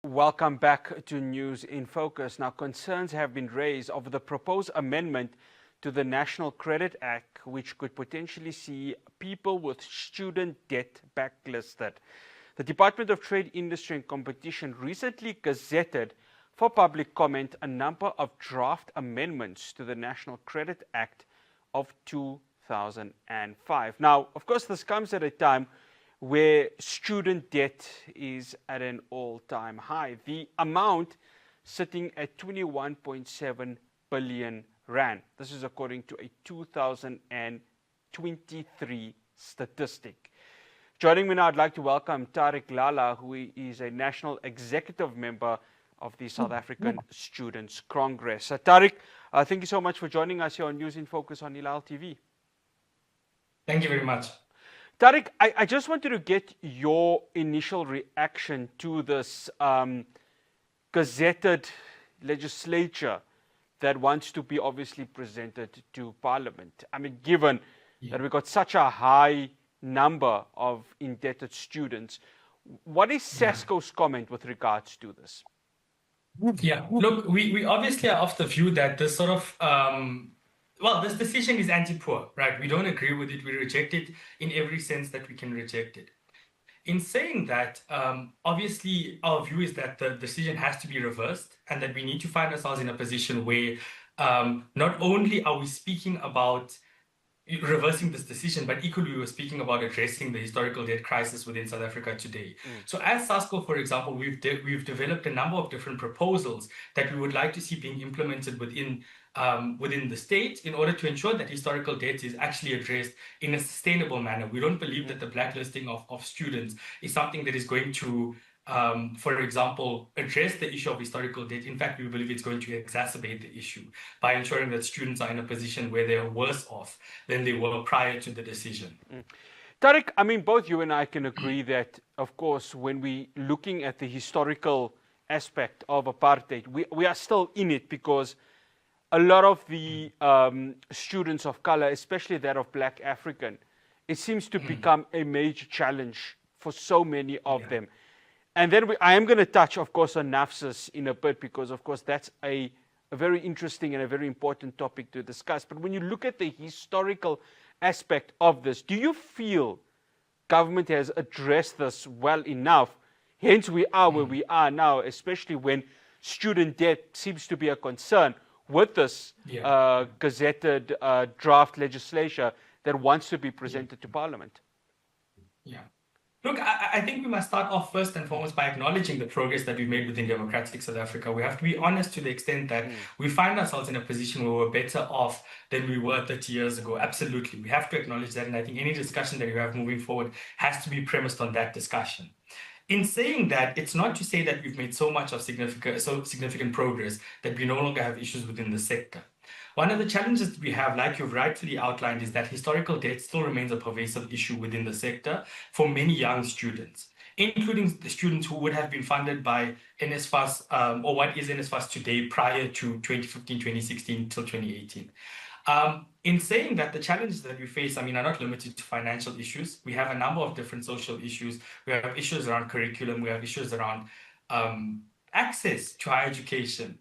Welcome back to News in Focus. Now, concerns have been raised over the proposed amendment to the National Credit Act, which could potentially see people with student debt blacklisted. The Department of Trade, Industry and Competition recently gazetted for public comment a number of draft amendments to the National Credit Act of 2005. Now, of course, this comes at a time where student debt is at an all-time high. The amount sitting at 21.7 billion rand. This is according to a 2023 statistic. Joining me now, I'd like to welcome Tarik Lalla, who is a national executive member of the South African Students' Congress. Tarik, thank you so much for joining us here on News in Focus on Hilaal TV. Thank you very much. Tarik, I just wanted to get your initial reaction to this gazetted legislature that wants to be obviously presented to Parliament. I mean, given that we've got such a high number of indebted students, what is SASCO's comment with regards to this? Yeah, look, we obviously are of the view that this sort of this decision is anti-poor, right? We don't agree with it. We reject it in every sense that we can reject it. In saying that, obviously, our view is that the decision has to be reversed and that we need to find ourselves in a position where not only are we speaking about reversing this decision, but equally we were speaking about addressing the historical debt crisis within South Africa today. So as SASCO, for example, we've developed a number of different proposals that we would like to see being implemented within the state in order to ensure that historical debt is actually addressed in a sustainable manner. We don't believe that the blacklisting of students is something that is going to for example, address the issue of historical debt. In fact, we believe it's going to exacerbate the issue by ensuring that students are in a position where they are worse off than they were prior to the decision. Tarik, I mean, both you and I can agree that, of course, when we're looking at the historical aspect of apartheid, we are still in it because a lot of the students of color, especially that of Black African, it seems to become a major challenge for so many of them. And then I am going to touch, of course, on NAFSAs in a bit because, of course, that's a very interesting and a very important topic to discuss. But when you look at the historical aspect of this, do you feel government has addressed this well enough? Hence, we are where we are now, especially when student debt seems to be a concern with this gazetted draft legislation that wants to be presented to Parliament. Yeah. Look, I think we must start off first and foremost by acknowledging the progress that we've made within democratic South Africa. We have to be honest to the extent that we find ourselves in a position where we're better off than we were 30 years ago. Absolutely. We have to acknowledge that. And I think any discussion that you have moving forward has to be premised on that discussion. In saying that, it's not to say that we've made so significant progress that we no longer have issues within the sector. One of the challenges that we have, like you've rightfully outlined, is that historical debt still remains a pervasive issue within the sector for many young students, including the students who would have been funded by NSFAS or what is NSFAS today prior to 2015, 2016 till 2018. In saying that, the challenges that we face, are not limited to financial issues. We have a number of different social issues. We have issues around curriculum. We have issues around access to higher education.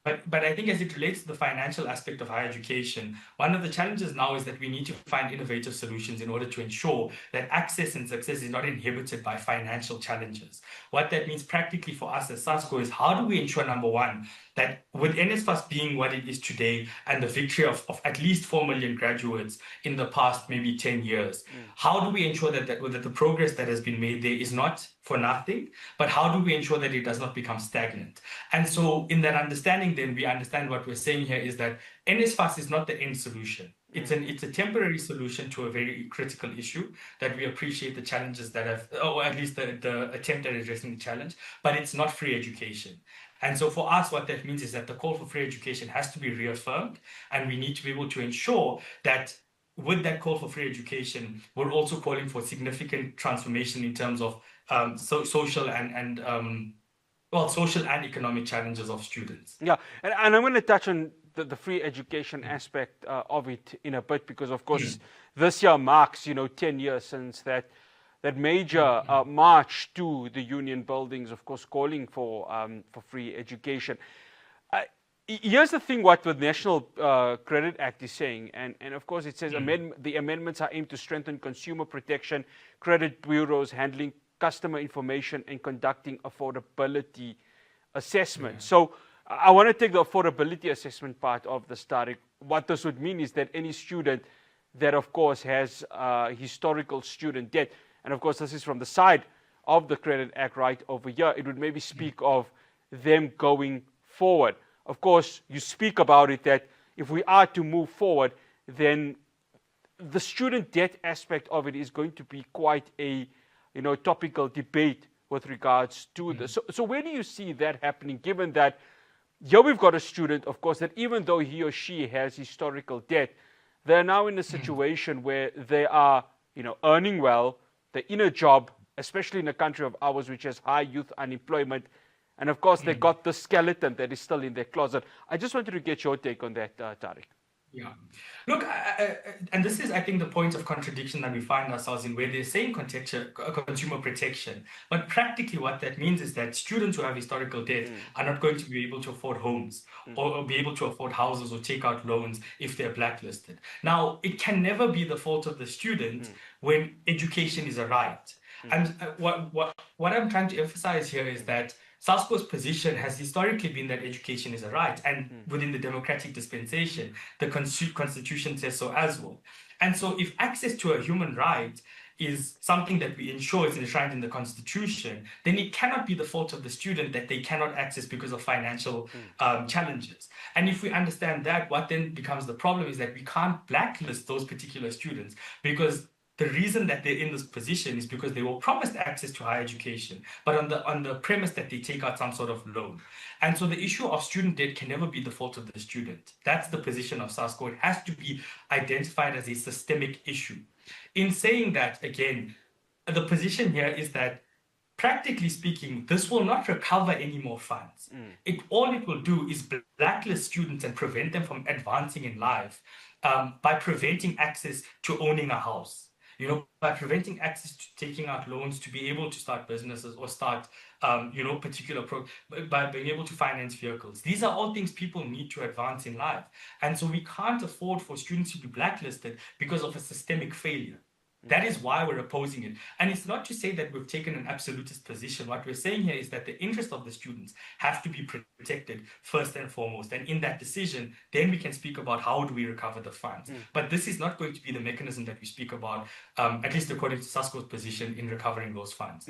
But I think as it relates to the financial aspect of higher education, one of the challenges now is that we need to find innovative solutions in order to ensure that access and success is not inhibited by financial challenges. What that means practically for us as SASCO is how do we ensure, number one, that with NSFAS being what it is today and the victory of at least 4 million graduates in the past maybe 10 years, how do we ensure that the progress that has been made there is not for nothing, but how do we ensure that it does not become stagnant? And so in that understanding, then we understand what we're saying here is that NSFAS is not the end solution. It's a temporary solution to a very critical issue that we appreciate the challenges that have, or at least the attempt at addressing the challenge, but it's not free education. And so for us, what that means is that the call for free education has to be reaffirmed, and we need to be able to ensure that with that call for free education, we're also calling for significant transformation in terms of social and economic challenges of students. Yeah, and I'm going to touch on the free education aspect of it in a bit because, of course, this year marks, 10 years since that that major march to the union buildings, of course, calling for free education. Here's the thing: what the National Credit Act is saying, and of course, it says the amendments are aimed to strengthen consumer protection, credit bureaus handling customer information, and conducting affordability assessment. So I want to take the affordability assessment part of the Tarik. What this would mean is that any student that, of course, has historical student debt, and of course, this is from the side of the Credit Act right over here, it would maybe speak of them going forward. Of course, you speak about it that if we are to move forward, then the student debt aspect of it is going to be quite a topical debate with regards to this. So where do you see that happening, given that here we've got a student, of course, that even though he or she has historical debt, they're now in a situation where they are earning well, they're in a job, especially in a country of ours which has high youth unemployment. And of course, they got the skeleton that is still in their closet. I just wanted to get your take on that, Tarik. Yeah. Look, and this is, I think, the point of contradiction that we find ourselves in, where they're saying consumer protection. But practically what that means is that students who have historical debt are not going to be able to afford homes or be able to afford houses or take out loans if they're blacklisted. Now, it can never be the fault of the student when education is a right. And what I'm trying to emphasize here is that SASCO's position has historically been that education is a right, and within the democratic dispensation, the Constitution says so as well. And so if access to a human right is something that we ensure is enshrined in the Constitution, then it cannot be the fault of the student that they cannot access because of financial challenges. And if we understand that, what then becomes the problem is that we can't blacklist those particular students, because the reason that they're in this position is because they were promised access to higher education, but on the premise that they take out some sort of loan. And so the issue of student debt can never be the fault of the student. That's the position of SASCO. It has to be identified as a systemic issue. In saying that, again, the position here is that, practically speaking, this will not recover any more funds. All it will do is blacklist students and prevent them from advancing in life by preventing access to owning a house. By preventing access to taking out loans to be able to start businesses or start, by being able to finance vehicles. These are all things people need to advance in life. And so we can't afford for students to be blacklisted because of a systemic failure. That is why we're opposing it. And it's not to say that we've taken an absolutist position. What we're saying here is that the interests of the students have to be protected first and foremost. And in that decision, then we can speak about how do we recover the funds. But this is not going to be the mechanism that we speak about, at least according to SASCO's position in recovering those funds.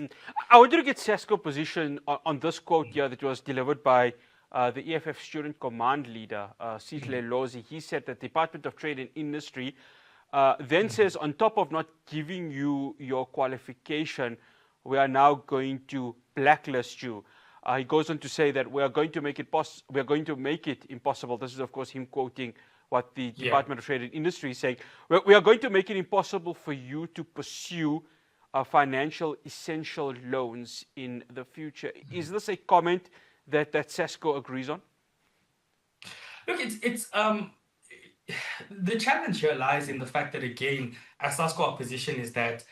I wanted to get SASCO's position on this quote here that was delivered by the EFF student command leader, Hilaal Lozi. He said that the Department of Trade and Industry then says, on top of not giving you your qualification, we are now going to blacklist you. He goes on to say that we are going to make it impossible. This is, of course, him quoting what the Department of Trade and Industry is saying. We are going to make it impossible for you to pursue financial essential loans in the future. Is this a comment that SASCO agrees on? Look, it's the challenge here lies in the fact that, again, as SASCO, our position is that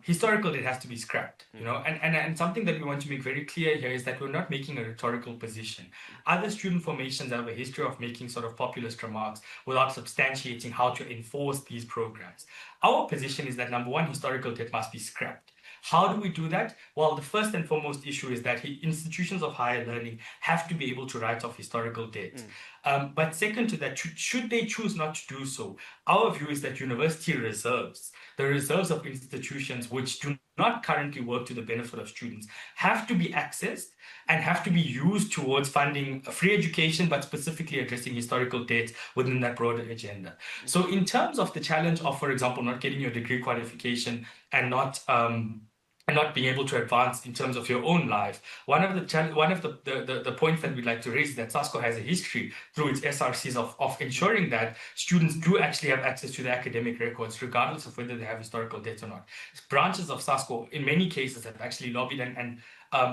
historical debt has to be scrapped, and something that we want to make very clear here is that we're not making a rhetorical position. Other student formations have a history of making sort of populist remarks without substantiating how to enforce these programs. Our position is that, number one, historical debt must be scrapped. How do we do that? Well, the first and foremost issue is that institutions of higher learning have to be able to write off historical debt. But second to that, should they choose not to do so, our view is that university reserves, the reserves of institutions which do not currently work to the benefit of students, have to be accessed and have to be used towards funding free education, but specifically addressing historical debt within that broader agenda. So in terms of the challenge of, for example, not getting your degree qualification and not being able to advance in terms of your own life, one of the points that we'd like to raise is that SASCO has a history through its SRCs of ensuring that students do actually have access to the academic records, regardless of whether they have historical debt or not. Branches of SASCO, in many cases, have actually lobbied and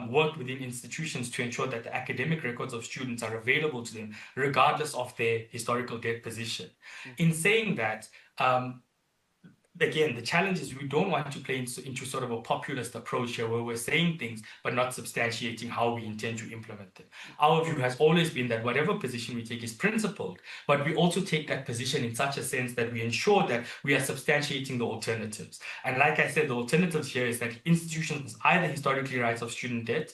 worked within institutions to ensure that the academic records of students are available to them, regardless of their historical debt position. In saying that, again, the challenge is we don't want to play into sort of a populist approach here where we're saying things but not substantiating how we intend to implement them. Our view has always been that whatever position we take is principled, but we also take that position in such a sense that we ensure that we are substantiating the alternatives. And like I said, the alternatives here is that institutions either historically write off student debt,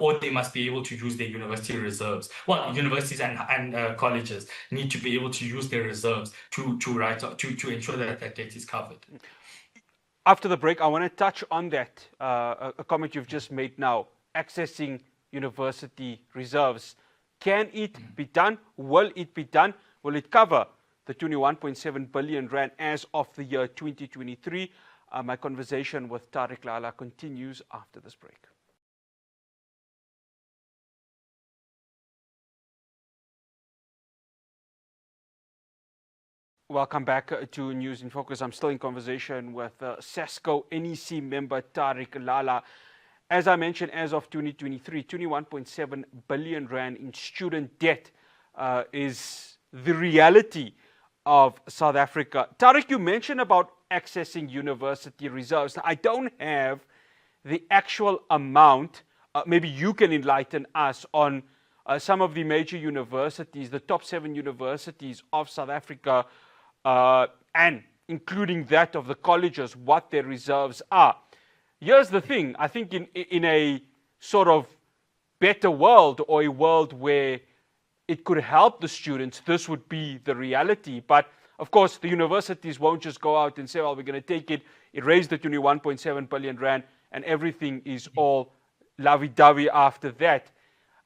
or they must be able to use their university reserves. Well, universities and colleges need to be able to use their reserves to ensure that that debt is covered. After the break, I want to touch on that, a comment you've just made now, accessing university reserves. Can it be done? Will it be done? Will it cover the 21.7 billion rand as of the year 2023? My conversation with Tarik Lalla continues after this break. Welcome back to News in Focus. I'm still in conversation with SASCO NEC member Tarik Lalla. As I mentioned, as of 2023, 21.7 billion rand in student debt is the reality of South Africa. Tarik, you mentioned about accessing university reserves. Now, I don't have the actual amount. Maybe you can enlighten us on some of the major universities, the top 7 universities of South Africa, and including that of the colleges, what their reserves are. Here's the thing. I think in a sort of better world, or a world where it could help the students, this would be the reality. But of course, the universities won't just go out and say, well, we're going to take it, erase the 21.7 billion rand, and everything is all lovey-dovey after that.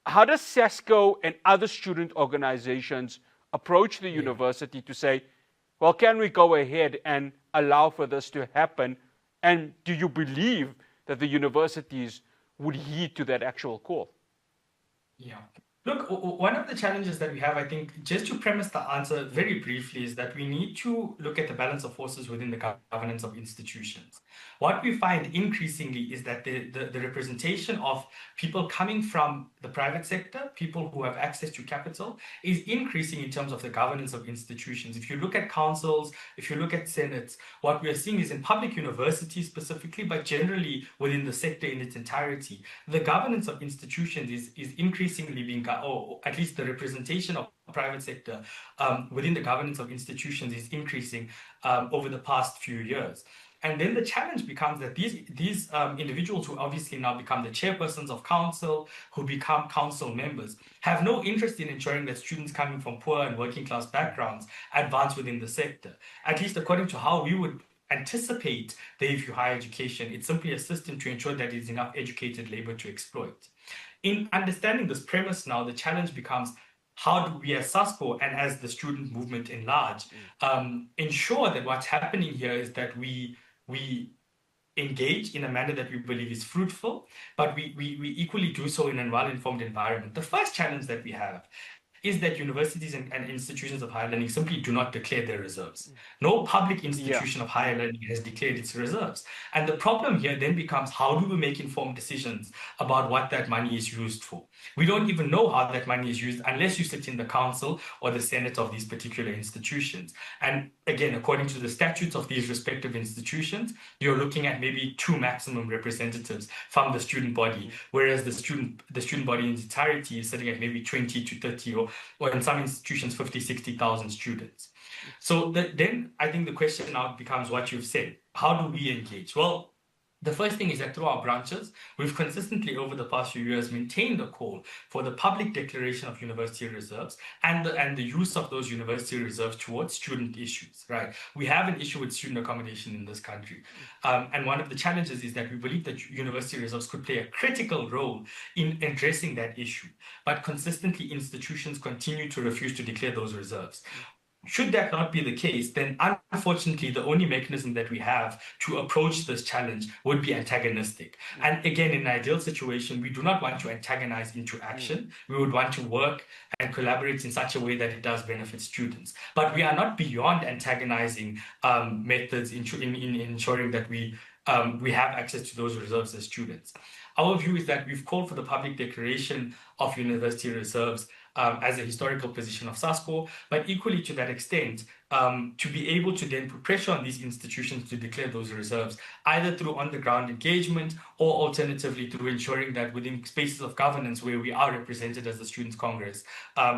How does SASCO and other student organizations approach the university to say, well, can we go ahead and allow for this to happen? And do you believe that the universities would heed to that actual call? Yeah. Look, one of the challenges that we have, I think, just to premise the answer very briefly, is that we need to look at the balance of forces within the governance of institutions. What we find increasingly is that the representation of people coming from the private sector, people who have access to capital, is increasing in terms of the governance of institutions. If you look at councils, if you look at senates, what we are seeing is in public universities specifically, but generally within the sector in its entirety, the governance of institutions is increasingly being, or at least the representation of the private sector within the governance of institutions is increasing over the past few years. And then the challenge becomes that these individuals who obviously now become the chairpersons of council, who become council members, have no interest in ensuring that students coming from poor and working class backgrounds advance within the sector. At least according to how we would anticipate they view higher education, it's simply a system to ensure that there's enough educated labor to exploit. In understanding this premise now, the challenge becomes, how do we as SASCO and as the student movement in large ensure that what's happening here is that we engage in a manner that we believe is fruitful, but we equally do so in a well-informed environment. The first challenge that we have is that universities and institutions of higher learning simply do not declare their reserves. No public institution of higher learning has declared its reserves. And the problem here then becomes, how do we make informed decisions about what that money is used for? We don't even know how that money is used unless you sit in the council or the senate of these particular institutions. And again, according to the statutes of these respective institutions, you're looking at maybe 2 maximum representatives from the student body, whereas the student body in its entirety is sitting at maybe 20 to 30 or in some institutions 50, 60,000 students. So then I think the question now becomes what you've said. How do we engage? Well, the first thing is that through our branches, we've consistently over the past few years maintained a call for the public declaration of university reserves and the use of those university reserves towards student issues, right? We have an issue with student accommodation in this country. And one of the challenges is that we believe that university reserves could play a critical role in addressing that issue. But consistently, institutions continue to refuse to declare those reserves. Should that not be the case, then unfortunately, the only mechanism that we have to approach this challenge would be antagonistic. And again, in an ideal situation, we do not want to antagonize into action. We would want to work and collaborate in such a way that it does benefit students. But we are not beyond antagonizing methods in ensuring that we have access to those reserves as students. Our view is that we've called for the public declaration of university reserves as a historical position of SASCO, but equally to that extent, to be able to then put pressure on these institutions to declare those reserves, either through on-the-ground engagement or alternatively through ensuring that within spaces of governance where we are represented as the Students' Congress,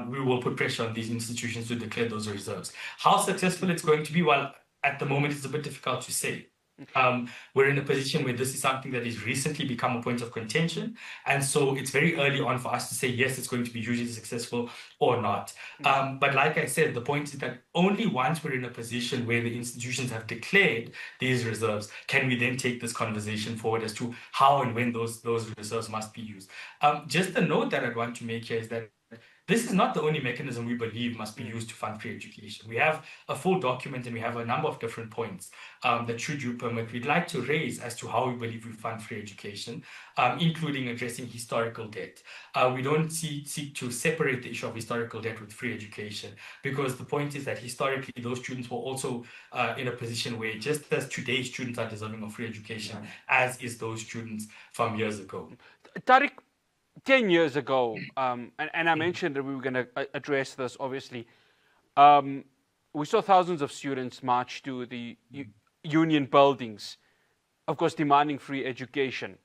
we will put pressure on these institutions to declare those reserves. How successful it's going to be, well, at the moment, it's a bit difficult to say. We're in a position where this is something that has recently become a point of contention. And so it's very early on for us to say, yes, it's going to be hugely successful or not. But like I said, the point is that only once we're in a position where the institutions have declared these reserves, can we then take this conversation forward as to how and when those reserves must be used. Just the note that I'd want to make here is that this is not the only mechanism we believe must be used to fund free education. We have a full document and we have a number of different points that, should you permit, we'd like to raise as to how we believe we fund free education, including addressing historical debt. We don't seek to separate the issue of historical debt with free education, because the point is that historically those students were also in a position where, just as today's students are deserving of free education, as is those students from years ago. Tarik, 10 years ago, and I mentioned that we were going to address this, obviously, we saw thousands of students march to the union buildings, of course, demanding free education,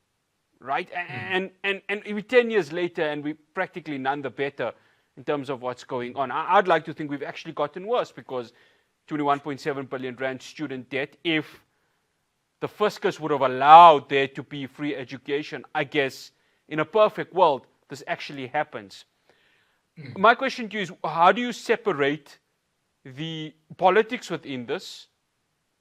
right? And 10 years later, and we're practically none the better in terms of what's going on. I'd like to think we've actually gotten worse, because 21.7 billion rand student debt, if the fiscus would have allowed there to be free education, I guess, in a perfect world, this actually happens. My question to you is, how do you separate the politics within this,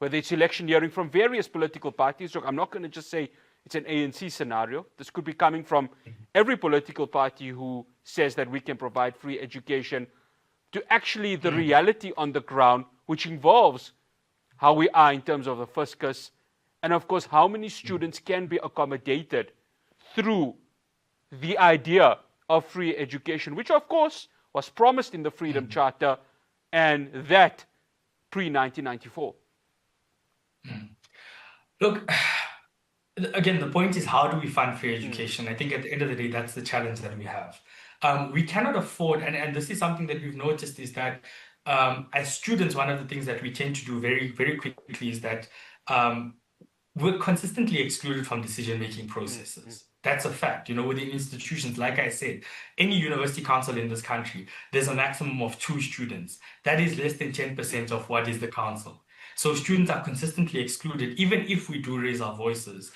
whether it's election hearing from various political parties? Look, I'm not going to just say it's an ANC scenario. This could be coming from every political party who says that we can provide free education, to actually the reality on the ground, which involves how we are in terms of the fiscus, and of course, how many students can be accommodated through the idea of free education, which of course was promised in the Freedom Charter, and that pre-1994. Look, again, the point is, how do we fund free education? I think at the end of the day, that's the challenge that we have. We cannot afford, and this is something that we've noticed, is that as students, one of the things that we tend to do very, very quickly is that we're consistently excluded from decision-making processes. That's a fact. You know, within institutions, like I said, any university council in this country, there's a maximum of 2 students. That is less than 10% of what is the council. So students are consistently excluded, even if we do raise our voices.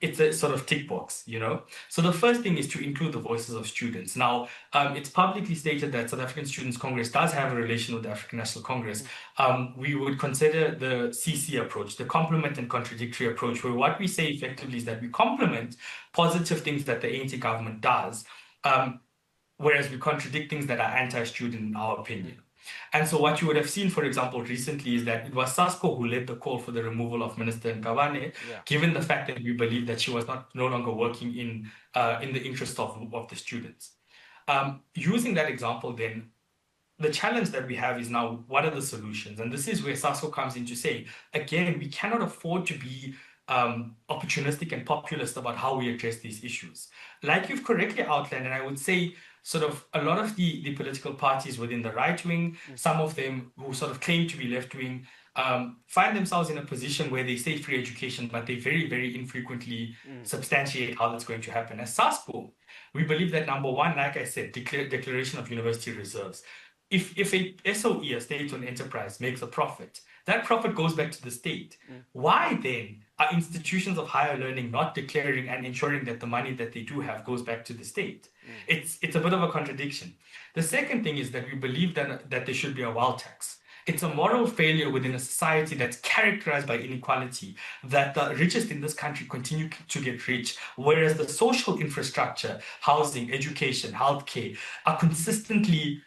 It's a sort of tick box, you know? So the first thing is to include the voices of students. Now, it's publicly stated that South African Students' Congress does have a relation with the African National Congress. We would consider the CC approach, the complement and contradictory approach, where what we say effectively is that we complement positive things that the ANC government does, whereas we contradict things that are anti-student, in our opinion. And so what you would have seen, for example, recently, is that it was SASCO who led the call for the removal of Minister Nkabane, given the fact that we believe that she was no longer working in the interest of the students. Using that example, then, the challenge that we have is now, what are the solutions? And this is where SASCO comes in to say, again, we cannot afford to be opportunistic and populist about how we address these issues. Like you've correctly outlined, and I would say, sort of a lot of the political parties within the right wing, some of them who sort of claim to be left wing, find themselves in a position where they say free education, but they very, very infrequently substantiate how that's going to happen. As SASCO, we believe that, number one, like I said, declaration of university reserves. If a SOE, a state-owned enterprise, makes a profit, that profit goes back to the state. Why then are institutions of higher learning not declaring and ensuring that the money that they do have goes back to the state? It's a bit of a contradiction. The second thing is that we believe that there should be a wealth tax. It's a moral failure within a society that's characterized by inequality, that the richest in this country continue to get rich, whereas the social infrastructure, housing, education, healthcare, are consistently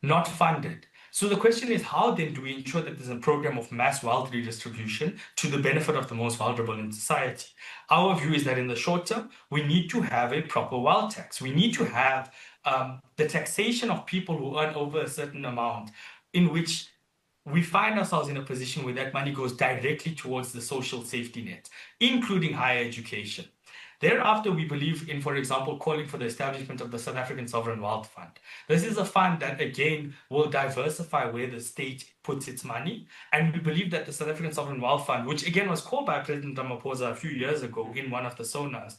not funded. So the question is, how then do we ensure that there's a program of mass wealth redistribution to the benefit of the most vulnerable in society? Our view is that in the short term, we need to have a proper wealth tax. We need to have the taxation of people who earn over a certain amount, in which we find ourselves in a position where that money goes directly towards the social safety net, including higher education. Thereafter, we believe in, for example, calling for the establishment of the South African Sovereign Wealth Fund. This is a fund that, again, will diversify where the state puts its money. And we believe that the South African Sovereign Wealth Fund, which again was called by President Ramaphosa a few years ago in one of the SONAs,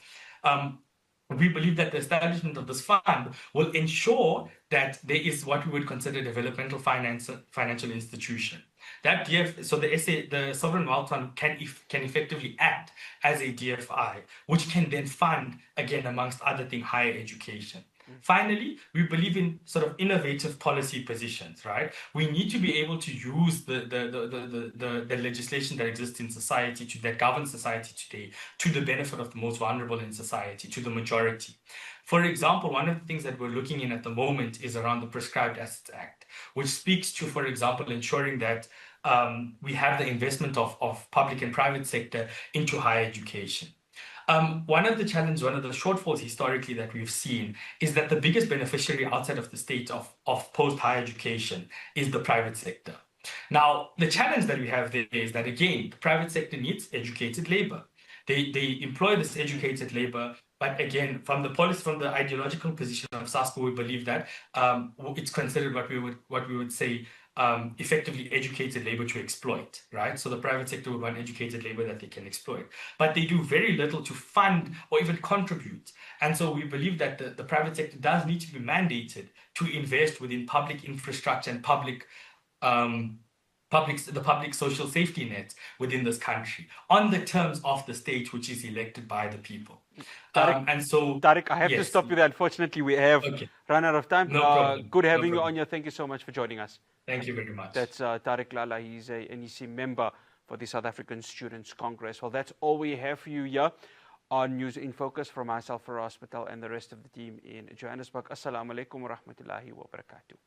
we believe that the establishment of this fund will ensure that there is what we would consider a developmental financial institution. That so the Sovereign Wealth Fund can effectively act as a DFI, which can then fund, again, amongst other things, higher education. Finally, we believe in sort of innovative policy positions, right? We need to be able to use the legislation that exists in society, that governs society today, to the benefit of the most vulnerable in society, to the majority. For example, one of the things that we're looking in at the moment is around the Prescribed Assets Act, which speaks to, for example, ensuring that we have the investment of public and private sector into higher education. One of the shortfalls historically that we've seen is that the biggest beneficiary outside of the state of post-higher education is the private sector. Now, the challenge that we have there is that, again, the private sector needs educated labor. They employ this educated labor, but again, from the ideological position of SASCO, we believe that it's considered what we would say effectively educated labor to exploit, right? So the private sector would want educated labor that they can exploit, but they do very little to fund or even contribute. And so we believe that the private sector does need to be mandated to invest within public infrastructure and the public social safety net within this country on the terms of the state, which is elected by the people. Tarik, I have to stop you there. Unfortunately, we have run out of time. No problem. Good having you on here. Thank you so much for joining us. Thank you very much. That's Tarik Lalla. He's a NEC member for the South African Students' Congress. Well, that's all we have for you here on News in Focus from myself, Faraz Patel, and the rest of the team in Johannesburg. Assalamu alaikum wa rahmatullahi wa barakatuh.